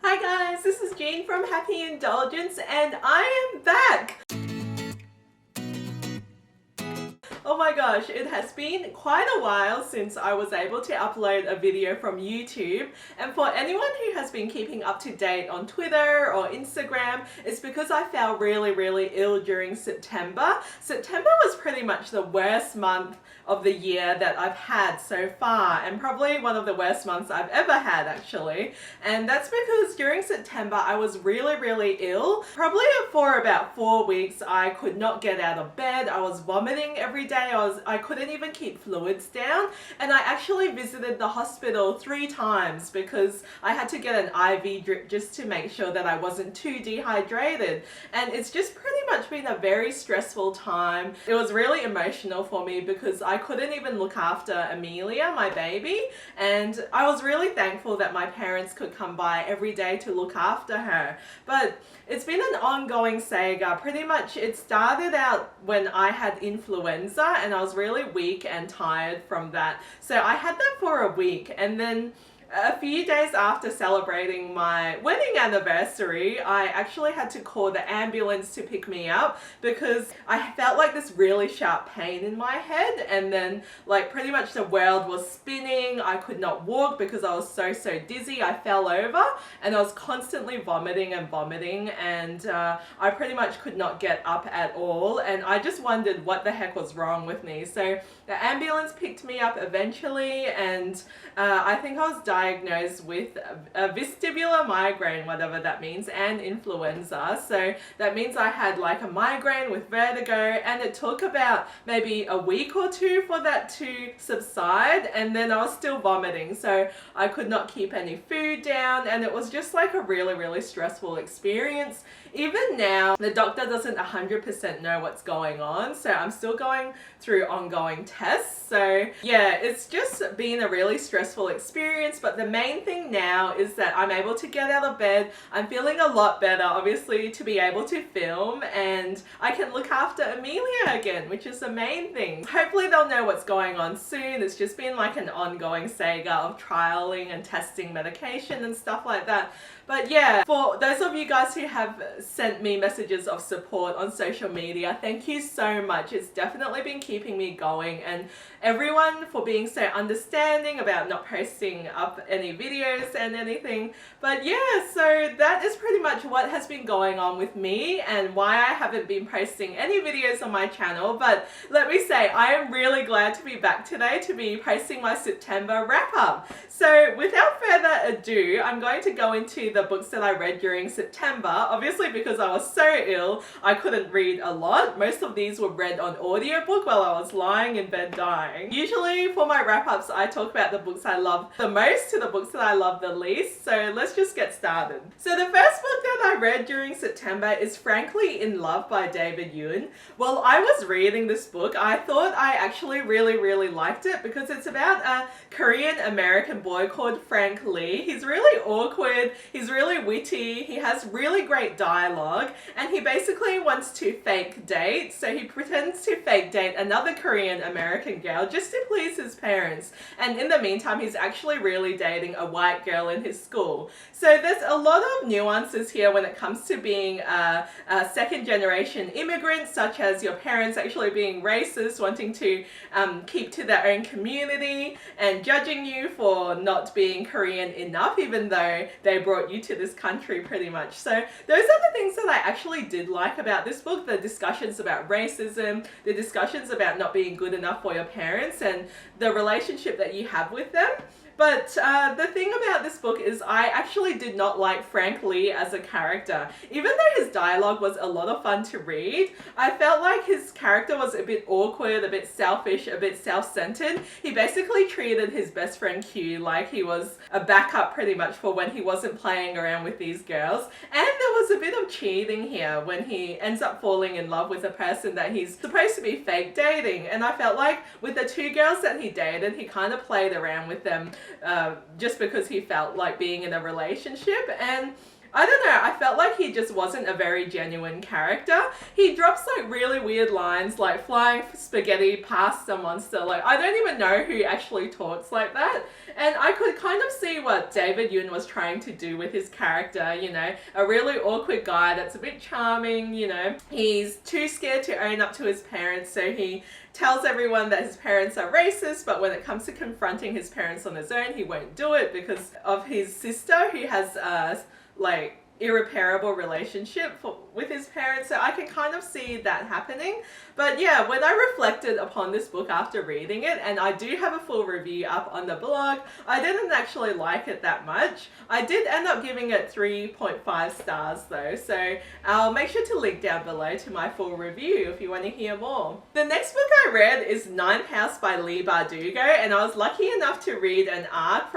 Hi guys, this is Jean from Happy Indulgence and I am back! Oh my gosh, it has been quite a while since I was able to upload a video from YouTube, and for anyone who has been keeping up to date on Twitter or Instagram, it's because I fell really ill during September. September was pretty much the worst month of the year that I've had so far, and probably one of the worst months I've ever had actually. And that's because during September I was really ill. Probably for about 4 weeks I could not get out of bed. I was vomiting every day. I couldn't even keep fluids down, and I actually visited the hospital 3 times because I had to get an IV drip just to make sure that I wasn't too dehydrated. And it's just pretty much been a very stressful time. It was really emotional for me because I couldn't even look after Amelia, my baby, and I was really thankful that my parents could come by every day to look after her. But it's been an ongoing saga. Pretty much it started out when I had influenza and I was really weak and tired from that. So I had that for a week, and then a few days after celebrating my wedding anniversary, I actually had to call the ambulance to pick me up because I felt like this really sharp pain in my head, and then like pretty much the world was spinning. I could not walk because I was so dizzy. I fell over and I was constantly vomiting and I pretty much could not get up at all, and I just wondered what the heck was wrong with me. So the ambulance picked me up eventually, and I think I was diagnosed with a vestibular migraine, whatever that means, and influenza. So that means I had like a migraine with vertigo, and it took about maybe a week or 2 for that to subside, and then I was still vomiting, so I could not keep any food down, and it was just like a really stressful experience. Even now, the doctor doesn't 100% know what's going on, so I'm still going through ongoing tests. So yeah, it's just been a really stressful experience, but the main thing now is that I'm able to get out of bed. I'm feeling a lot better, obviously, to be able to film, and I can look after Amelia again, which is the main thing. Hopefully they'll know what's going on soon. It's just been like an ongoing saga of trialing and testing medication and stuff like that. But yeah, for those of you guys who have sent me messages of support on social media, thank you so much. It's definitely been keeping me going, and everyone for being so understanding about not posting up any videos and anything. But yeah, so that is pretty much what has been going on with me and why I haven't been posting any videos on my channel. But let me say, I am really glad to be back today to be posting my September wrap up. So without further ado, I'm going to go into the books that I read during September. Obviously, because I was so ill, I couldn't read a lot. Most of these were read on audiobook while I was lying in bed dying. Usually for my wrap-ups, I talk about the books I love the most to the books that I love the least. So let's just get started. So the first book that I read during September is Frankly in Love by David Yun. While I was reading this book, I thought I actually really liked it because it's about a Korean American boy called Frank Lee. He's really awkward, he's really witty, he has really great dialogue, and he basically wants to fake date. So he pretends to fake date another Korean American girl just to please his parents, and in the meantime he's actually really dating a white girl in his school. So there's a lot of nuances here when it comes to being a second generation immigrant, such as your parents actually being racist, wanting to keep to their own community, and judging you for not being Korean enough even though they brought you to this country pretty much. So those are the things that I actually did like about this book, the discussions about racism, the discussions about not being good enough for your parents, and the relationship that you have with them. But the thing about this book is I actually did not like Frank Lee as a character. Even though his dialogue was a lot of fun to read, I felt like his character was a bit awkward, a bit selfish, a bit self-centered. He basically treated his best friend Q like he was a backup pretty much for when he wasn't playing around with these girls. And there was a bit of cheating here when he ends up falling in love with a person that he's supposed to be fake dating. And I felt like with the 2 girls that he dated, he kind of played around with them just because he felt like being in a relationship. And I don't know, I felt like he just wasn't a very genuine character. He drops like really weird lines like flying spaghetti past a monster. Like, I don't even know who actually talks like that. And I could kind of see what David Yoon was trying to do with his character, you know, a really awkward guy that's a bit charming, you know. He's too scared to own up to his parents, so he tells everyone that his parents are racist, but when it comes to confronting his parents on his own, he won't do it because of his sister who has like irreparable relationship with his parents. So I can kind of see that happening. But yeah, when I reflected upon this book after reading it, and I do have a full review up on the blog, I didn't actually like it that much. I did end up giving it 3.5 stars though, so I'll make sure to link down below to my full review if you want to hear more. The next book I read is Ninth House by Leigh Bardugo, and I was lucky enough to read an arc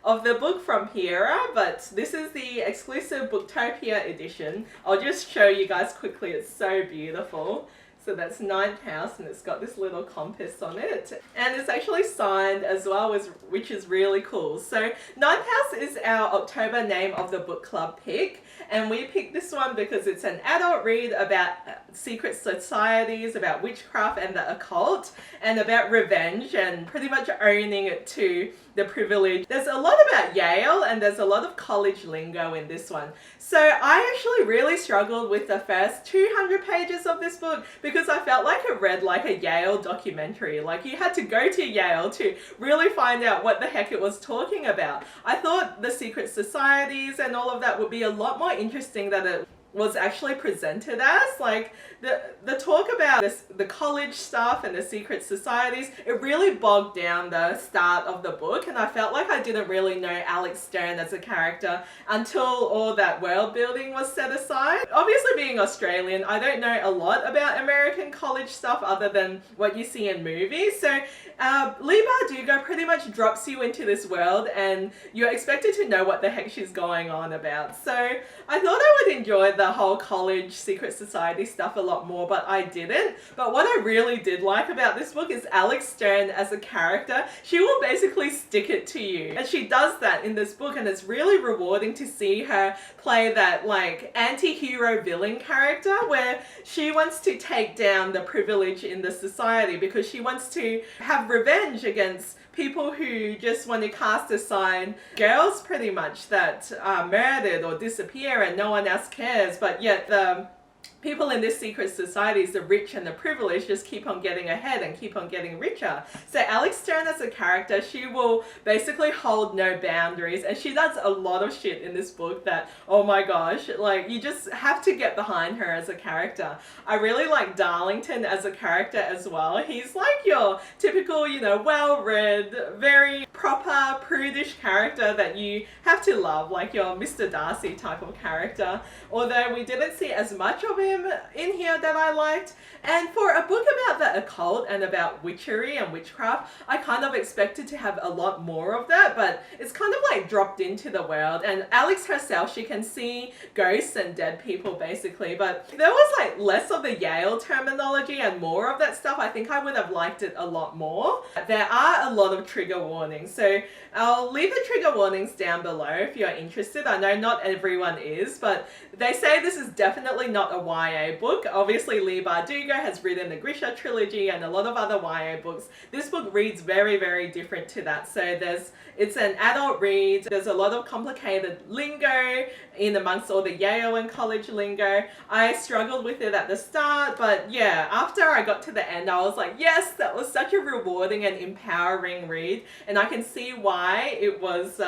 of the book from Hera, but this is the exclusive Booktopia edition. I'll just show you guys quickly, it's so beautiful. So that's Ninth House, and it's got this little compass on it. And it's actually signed as well, which is really cool. So Ninth House is our October name of the book club pick. And we picked this one because it's an adult read about secret societies, about witchcraft and the occult, and about revenge and pretty much owning it to the privilege. There's a lot about Yale and there's a lot of college lingo in this one. So I actually really struggled with the first 200 pages of this book because I felt like it read like a Yale documentary. Like you had to go to Yale to really find out what the heck it was talking about. I thought the secret societies and all of that would be a lot more interesting than it was actually presented as. Like the talk about the college stuff and the secret societies, it really bogged down the start of the book, and I felt like I didn't really know Alex Stern as a character until all that world building was set aside. Obviously being Australian, I don't know a lot about American college stuff other than what you see in movies. So Leigh Bardugo pretty much drops you into this world and you're expected to know what the heck she's going on about. So I thought I would enjoy the whole college secret society stuff a lot more, but I didn't. But what I really did like about this book is Alex Stern as a character. She will basically stick it to you, and she does that in this book, and it's really rewarding to see her play that like anti-hero villain character where she wants to take down the privilege in the society because she wants to have revenge against people who just want to cast aside girls pretty much that are murdered or disappear and no one else cares, but yet the people in this secret societies, the rich and the privileged, just keep on getting ahead and keep on getting richer. So Alex Stern as a character, she will basically hold no boundaries, and she does a lot of shit in this book that, oh my gosh, like you just have to get behind her as a character. I really like Darlington as a character as well. He's like your typical, you know, well-read, very proper, prudish character that you have to love, like your Mr. Darcy type of character. Although we didn't see as much of him in here that I liked. And for a book about the occult and about witchery and witchcraft, I kind of expected to have a lot more of that, but it's kind of like dropped into the world. And Alex herself, she can see ghosts and dead people basically, but there was like less of the Yale terminology and more of that stuff. I think I would have liked it a lot more. There are a lot of trigger warnings, so I'll leave the trigger warnings down below if you're interested. I know not everyone is, but they say this is definitely not a YA book. Obviously Leigh Bardugo has written the Grisha trilogy and a lot of other YA books. This book reads very, very different to that. So it's an adult read. There's a lot of complicated lingo in amongst all the Yale and college lingo. I struggled with it at the start, but yeah, after I got to the end, I was like, yes, that was such a rewarding and empowering read, and I can see why it was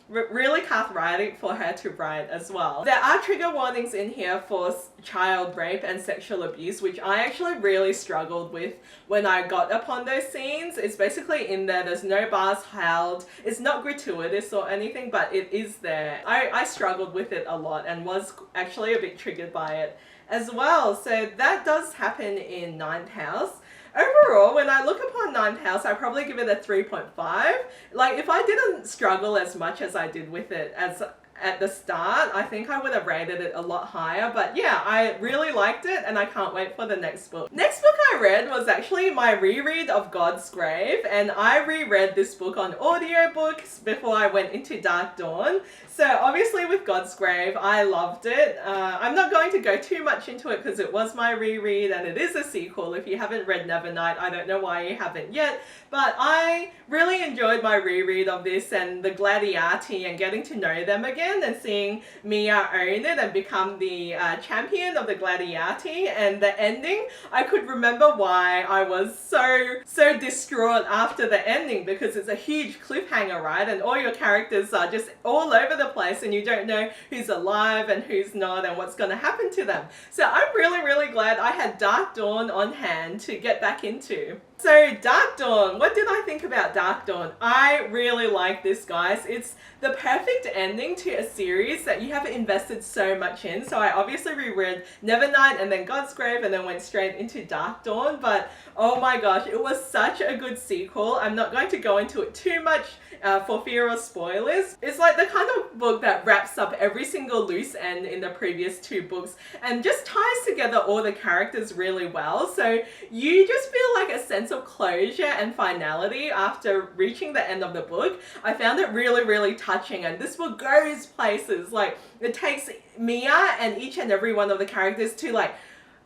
really cathartic for her to write as well. There are trigger warnings in here for child rape and sexual abuse, which I actually really struggled with when I got upon those scenes. It's basically in there, there's no bars held, it's not gratuitous or anything, but it is there. I struggled with it a lot and was actually a bit triggered by it as well. So that does happen in Ninth House. Overall, when I look upon Ninth House, I probably give it a 3.5. Like, if I didn't struggle as much as I did with it as at the start, I think I would have rated it a lot higher. But yeah, I really liked it and I can't wait for the next book. Next book I read was actually my reread of Godsgrave, and I reread this book on audiobooks before I went into Darkdawn. So obviously with Godsgrave, I loved it. I'm not going to go too much into it because it was my reread and it is a sequel. If you haven't read Nevernight, I don't know why you haven't yet, but I really enjoyed my reread of this and the Gladiati and getting to know them again and seeing Mia own it and become the champion of the Gladiati. And the ending, I could remember why I was so distraught after the ending, because it's a huge cliffhanger, right? And all your characters are just all over the place and you don't know who's alive and who's not and what's going to happen to them. So I'm really glad I had Darkdawn on hand to get back into. So Darkdawn, what did I think about Darkdawn? I really like this, guys. It's the perfect ending to a series that you have invested so much in. So I obviously reread Nevernight and then Godsgrave and then went straight into Darkdawn, but oh my gosh, it was such a good sequel. I'm not going to go into it too much for fear of spoilers. It's like the kind of book that wraps up every single loose end in the previous two books and just ties together all the characters really well. So you just feel like a sense of closure and finality after reaching the end of the book. I found it really touching, and this book goes places. Like, it takes Mia and each and every one of the characters to like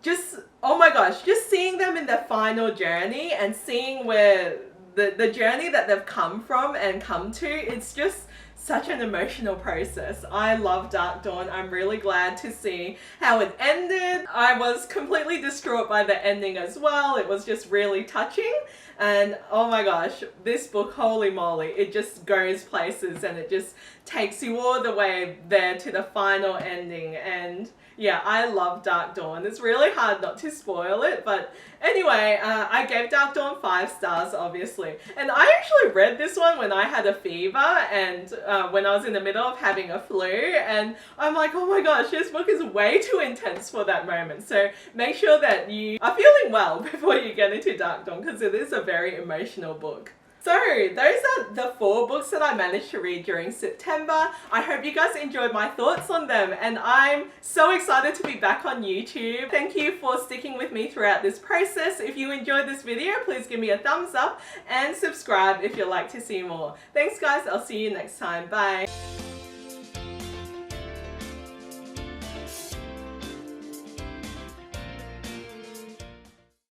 just, oh my gosh, just seeing them in their final journey and seeing where the journey that they've come from and come to, it's just such an emotional process. I love Darkdawn. I'm really glad to see how it ended. I was completely distraught by the ending as well. It was just really touching. And oh my gosh, this book, holy moly, it just goes places and it just takes you all the way there to the final ending. And yeah, I love Darkdawn. It's really hard not to spoil it, but anyway, I gave Darkdawn 5 stars, obviously. And I actually read this one when I had a fever and when I was in the middle of having a flu, and I'm like, oh my gosh, this book is way too intense for that moment. So make sure that you are feeling well before you get into Darkdawn, because it is a very emotional book. So those are the 4 books that I managed to read during September. I hope you guys enjoyed my thoughts on them, and I'm so excited to be back on YouTube. Thank you for sticking with me throughout this process. If you enjoyed this video, please give me a thumbs up and subscribe if you'd like to see more. Thanks guys, I'll see you next time. Bye.